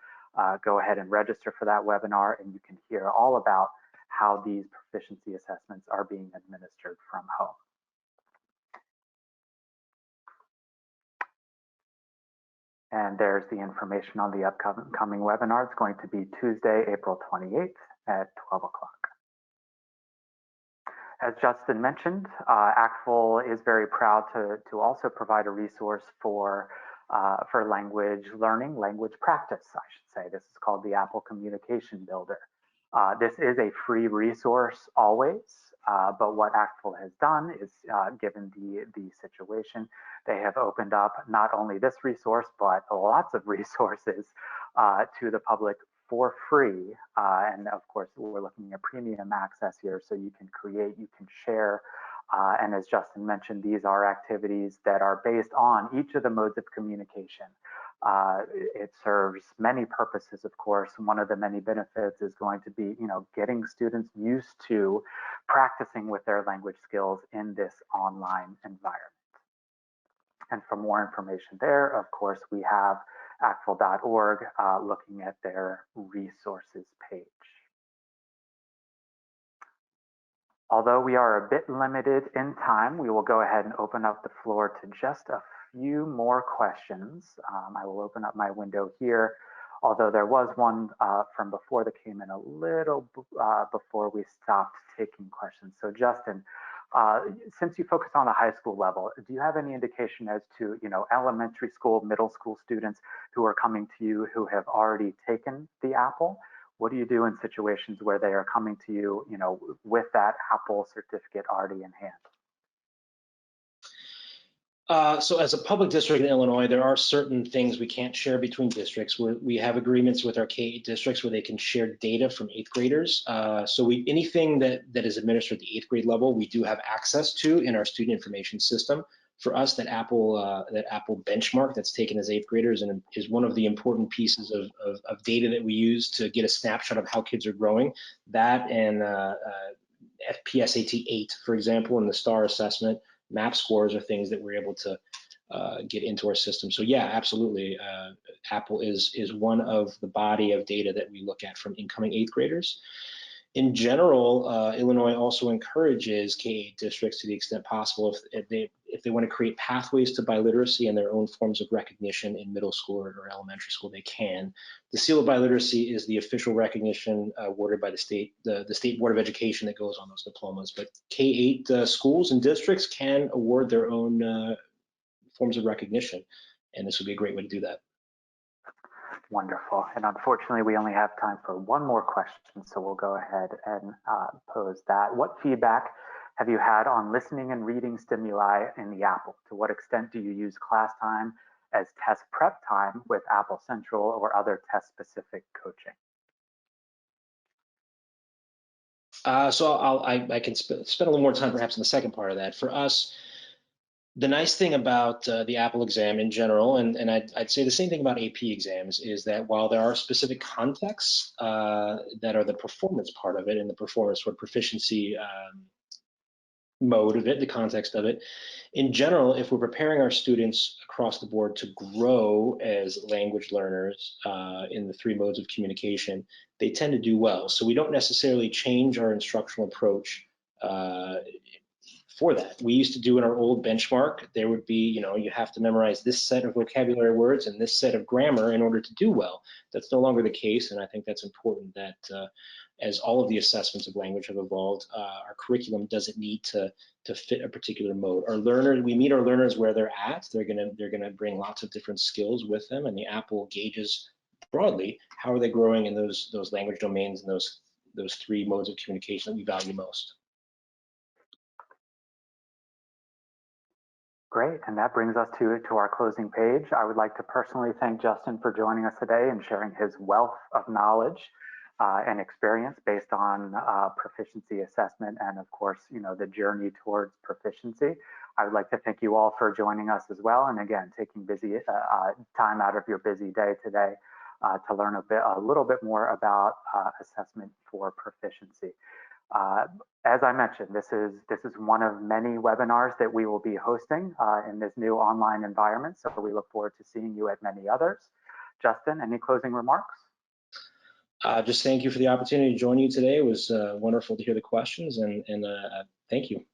Go ahead and register for that webinar, and you can hear all about how these proficiency assessments are being administered from home. And there's the information on the upcoming webinar. It's going to be Tuesday, April 28th at 12 o'clock. As Justin mentioned, ACTFL is very proud to also provide a resource for language learning, language practice, I should say. This is called the Apple Communication Builder. This is a free resource always, but what ACTFL has done is, given the situation, they have opened up not only this resource, but lots of resources to the public for free. And of course, we're looking at premium access here, so you can create, you can share. And as Justin mentioned, these are activities that are based on each of the modes of communication. It serves many purposes, of course. One of the many benefits is going to be, getting students used to practicing with their language skills in this online environment. And for more information there, of course, we have ACTFL.org looking at their resources page. Although we are a bit limited in time, we will go ahead and open up the floor to just a few more questions. I will open up my window here, although there was one from before that came in a little before we stopped taking questions. So Justin, since you focus on the high school level, do you have any indication as to, elementary school, middle school students who are coming to you who have already taken the APPL? What do you do in situations where they are coming to you, with that APPL certificate already in hand? So as a public district in Illinois, there are certain things we can't share between districts. We have agreements with our K-8 districts where they can share data from 8th graders. So anything that is administered at the 8th grade level, we do have access to in our student information system. For us, that APPL benchmark that's taken as 8th graders and is one of the important pieces of data that we use to get a snapshot of how kids are growing. That and FPSAT 8, for example, and the STAR assessment, MAP scores are things that we're able to get into our system. So yeah, absolutely. APPL is one of the body of data that we look at from incoming 8th graders. In general, Illinois also encourages K-8 districts to the extent possible if they want to create pathways to biliteracy and their own forms of recognition in middle school or elementary school, they can. The Seal of Biliteracy is the official recognition awarded by the State Board of Education that goes on those diplomas. But K-8 schools and districts can award their own forms of recognition, and this would be a great way to do that. Wonderful. And unfortunately, we only have time for one more question, so we'll go ahead and pose that. What feedback have you had on listening and reading stimuli in the AAPPL? To what extent do you use class time as test prep time with AAPPL Central or other test-specific coaching? So I can spend a little more time perhaps in the second part of that. For us, the nice thing about the AAPPL exam in general, and I'd say the same thing about AP exams, is that while there are specific contexts that are the performance part of it and the performance or proficiency mode of it, the context of it, in general, if we're preparing our students across the board to grow as language learners in the 3 modes of communication, they tend to do well. So we don't necessarily change our instructional approach for that. We used to do in our old benchmark, there would be, you have to memorize this set of vocabulary words and this set of grammar in order to do well. That's no longer the case, and I think that's important that as all of the assessments of language have evolved, our curriculum doesn't need to fit a particular mode. Our learners, we meet our learners where they're at. They're gonna bring lots of different skills with them, and the AAPPL gauges broadly how are they growing in those language domains and those 3 modes of communication that we value most. Great, and that brings us to our closing page. I would like to personally thank Justin for joining us today and sharing his wealth of knowledge and experience based on proficiency assessment and, of course, the journey towards proficiency. I would like to thank you all for joining us as well, and again, taking time out of your busy day today to learn a little bit more about assessment for proficiency. As I mentioned, this is one of many webinars that we will be hosting in this new online environment, so we look forward to seeing you at many others. Justin, any closing remarks? Just thank you for the opportunity to join you today. It was wonderful to hear the questions, and thank you.